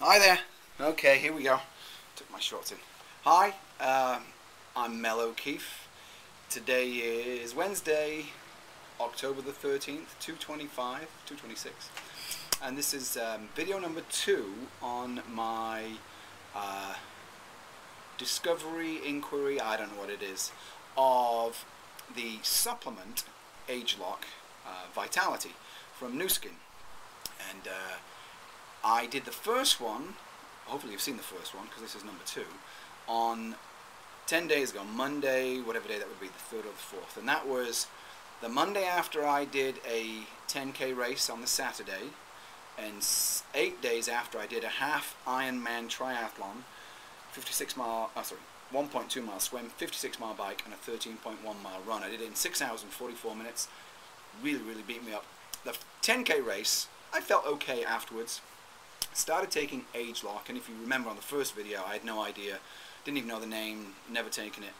Hi there. Okay, here we go. Took my shorts in. Hi, I'm Mel O'Keefe. Today is Wednesday, October the 13th, 226. And this is video number 2 on my discovery, inquiry, I don't know what it is, of the supplement ageLOC Vitality from Nu Skin. And I did the first one, hopefully you've seen the first one because this is number 2, on 10 days ago, Monday, whatever day that would be, the 3rd or the 4th. And that was the Monday after I did a 10k race on the Saturday, and 8 days after I did a half Ironman triathlon, 1.2 mile swim, 56 mile bike, and a 13.1 mile run. I did it in 6 hours and 44 minutes. Really beat me up. The 10k race, I felt okay afterwards. Started taking ageLOC, and if you remember on the first video, I had no idea, didn't even know the name, never taken it.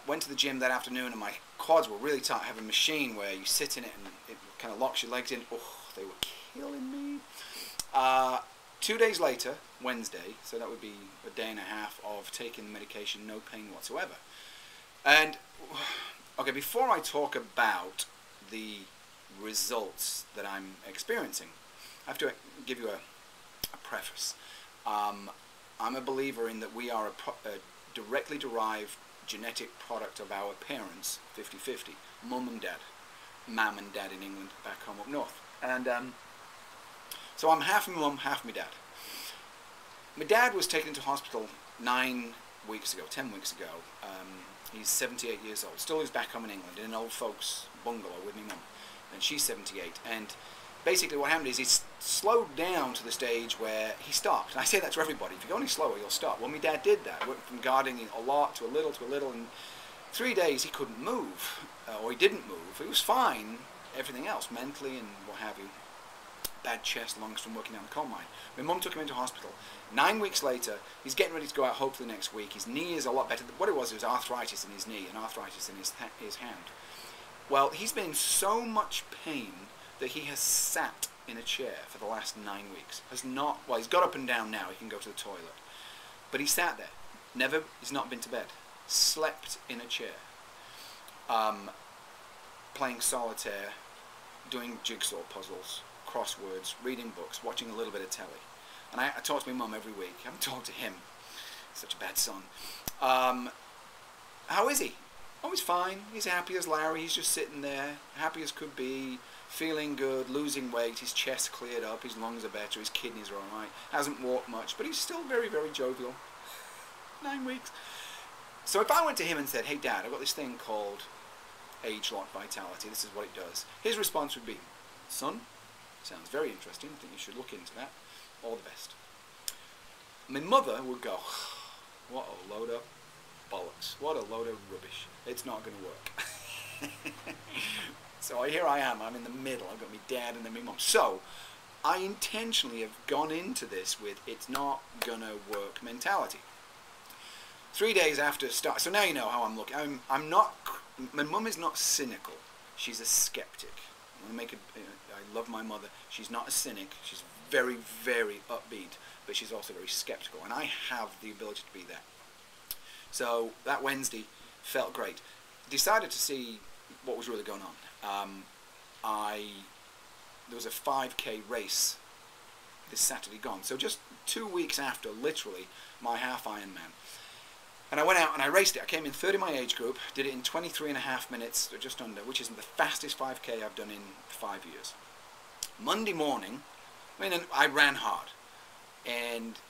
Went to the gym that afternoon, and my quads were really tight. I have a machine where you sit in it and it kind of locks your legs in. Oh, they were killing me. 2 days later, Wednesday, so that would be a day and a half of taking the medication, no pain whatsoever. And, okay, before I talk about the results that I'm experiencing, I have to give you a preface. I'm a believer in that we are a directly derived genetic product of our parents, 50-50, mum and dad. Mum and dad in England, back home up north. And so I'm half my mum, half my dad. My dad was taken into hospital 10 weeks ago. He's 78 years old. Still lives back home in England in an old folks bungalow with my mum. And she's 78. And basically what happened is he slowed down to the stage where he stopped. And I say that to everybody. If you go any slower, you'll stop. Well, my dad did that. Went from gardening a lot to a little to a little. And 3 days he couldn't move. Or he didn't move. He was fine, everything else, mentally and what have you. Bad chest, lungs from working down the coal mine. My mum took him into hospital. 9 weeks later, he's getting ready to go out hopefully next week. His knee is a lot better. What it was arthritis in his knee and arthritis in his hand. Well, he's been in so much pain that he has sat in a chair for the last 9 weeks. Well, he's got up and down now. He can go to the toilet. But he sat there. He's not been to bed. Slept in a chair. Playing solitaire, doing jigsaw puzzles, crosswords, reading books, watching a little bit of telly. And I talk to my mum every week. I haven't talked to him. Such a bad son. How is he? Oh, he's fine. He's happy as Larry. He's just sitting there, happy as could be, feeling good, losing weight. His chest cleared up. His lungs are better. His kidneys are all right. Hasn't walked much, but he's still very jovial. 9 weeks. So if I went to him and said, "Hey, Dad, I've got this thing called ageLOC Vitality. This is what it does," his response would be, "Son, sounds very interesting. I think you should look into that. All the best." My mother would go, "What a load of bollocks. What a load of rubbish. It's not going to work." So here I am. I'm in the middle. I've got my dad and then my mum. So I intentionally have gone into this with "it's not going to work" mentality. 3 days after start. So now you know how I'm looking. I'm not. My mum is not cynical. She's a skeptic. I love my mother. She's not a cynic. She's very upbeat, but she's also very skeptical, and I have the ability to be that. So that Wednesday felt great. Decided to see what was really going on. There was a 5k race this Saturday gone. So just 2 weeks after, literally, my half Ironman. And I went out and I raced it. I came in third in my age group, did it in 23.5 minutes, or just under, which is the fastest 5k I've done in 5 years. Monday morning, I ran hard, and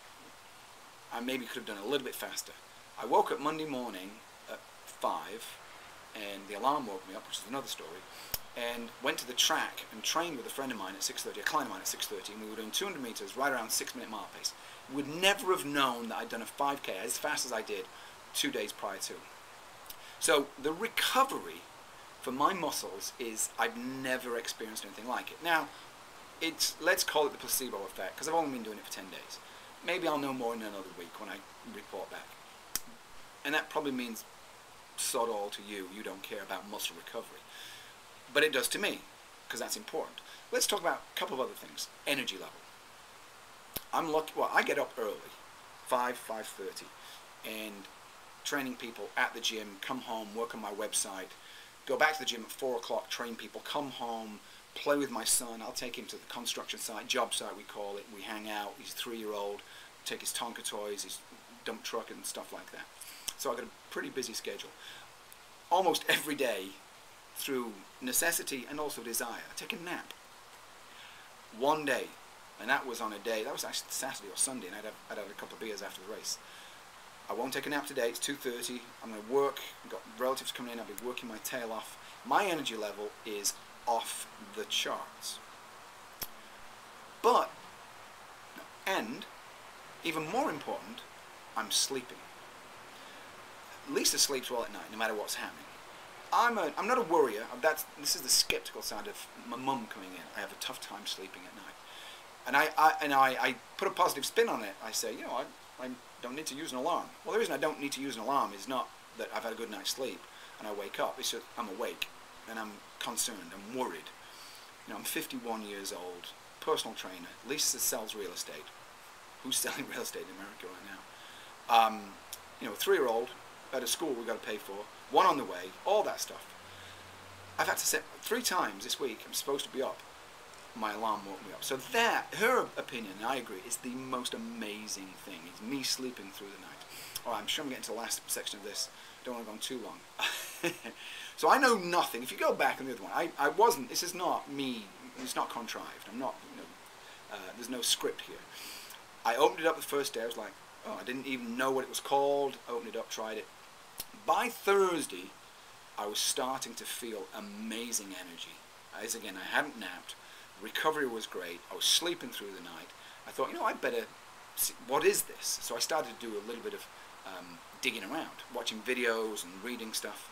I maybe could have done it a little bit faster. I woke up Monday morning at 5, and the alarm woke me up, which is another story, and went to the track and trained with a friend of mine at 6:30, a client of mine at 6:30, and we were doing 200 meters right around 6-minute mile pace. Would never have known that I'd done a 5k as fast as I did 2 days prior to. So the recovery for my muscles is I've never experienced anything like it. Now, let's call it the placebo effect, because I've only been doing it for 10 days. Maybe I'll know more in another week when I report back. And that probably means sod all to you. You don't care about muscle recovery. But it does to me, because that's important. Let's talk about a couple of other things. Energy level. I'm lucky. Well, I get up early, 5:30, and training people at the gym. Come home, work on my website. Go back to the gym at 4 o'clock. Train people. Come home, play with my son. I'll take him to the construction site, job site we call it. We hang out. He's a 3-year-old. Take his Tonka toys, his dump truck, and stuff like that. So I've got a pretty busy schedule. Almost every day, through necessity and also desire, I take a nap. One day, and that was on a day, that was actually Saturday or Sunday, and I'd had a couple of beers after the race. I won't take a nap today, it's 2:30, I'm going to work, I've got relatives coming in, I'll be working my tail off. My energy level is off the charts. But, and, even more important, I'm sleeping. Lisa sleeps well at night, no matter what's happening. I'm not a worrier. This is the skeptical side of my mum coming in. I have a tough time sleeping at night, and I put a positive spin on it. I say, I don't need to use an alarm. Well, the reason I don't need to use an alarm is not that I've had a good night's sleep and I wake up. It's that I'm awake and I'm concerned. I'm worried. I'm 51 years old, personal trainer. Lisa sells real estate. Who's selling real estate in America right now? A 3-year-old at a school we've got to pay for, one on the way, all that stuff. I've had to set 3 times this week. I'm supposed to be up. My alarm woke me up. So that, her opinion, and I agree, is the most amazing thing. It's me sleeping through the night. All right, I'm sure I'm getting to the last section of this. Don't want to go on too long. So I know nothing. If you go back on the other one, I wasn't, this is not me, it's not contrived. I'm not, there's no script here. I opened it up the first day. I was like, oh, I didn't even know what it was called. Opened it up, tried it. By Thursday, I was starting to feel amazing energy. As again, I hadn't napped. Recovery was great. I was sleeping through the night. I thought, I'd better see, what is this? So I started to do a little bit of digging around, watching videos and reading stuff.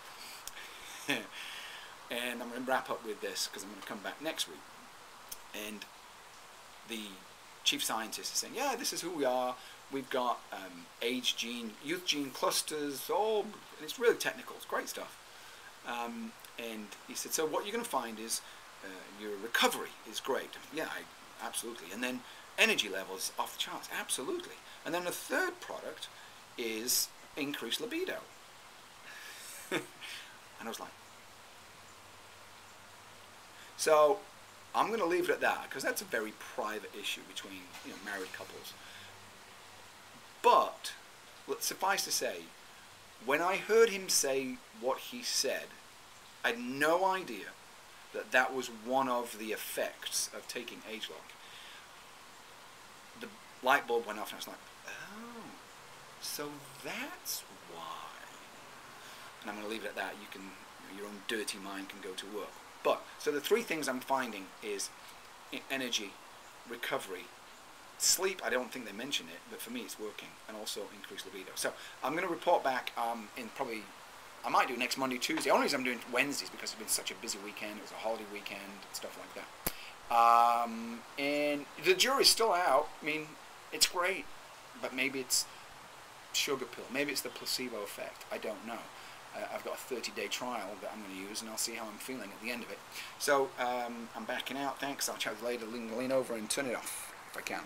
And I'm going to wrap up with this because I'm going to come back next week. And the chief scientist is saying, yeah, this is who we are. We've got age gene, youth gene clusters, and it's really technical. It's great stuff. And he said, so what you're going to find is your recovery is great. Yeah, absolutely. And then energy levels off the charts. Absolutely. And then the third product is increased libido. And I was like, so I'm going to leave it at that because that's a very private issue between married couples. But suffice to say, when I heard him say what he said, I had no idea that that was one of the effects of taking ageLOC. The light bulb went off and I was like, oh, so that's why. And I'm going to leave it at that. You can, your own dirty mind can go to work. But, so the 3 things I'm finding is energy, recovery, sleep. I don't think they mention it, but for me it's working, and also increased libido. So I'm going to report back in probably, I might do next Monday, Tuesday. The only reason I'm doing Wednesdays because it's been such a busy weekend. It was a holiday weekend and stuff like that. And the jury's still out. I mean, it's great, but maybe it's sugar pill. Maybe it's the placebo effect. I don't know. I've got a 30-day trial that I'm going to use, and I'll see how I'm feeling at the end of it. So I'm backing out. Thanks. I'll chat later. Lean over and turn it off if I can.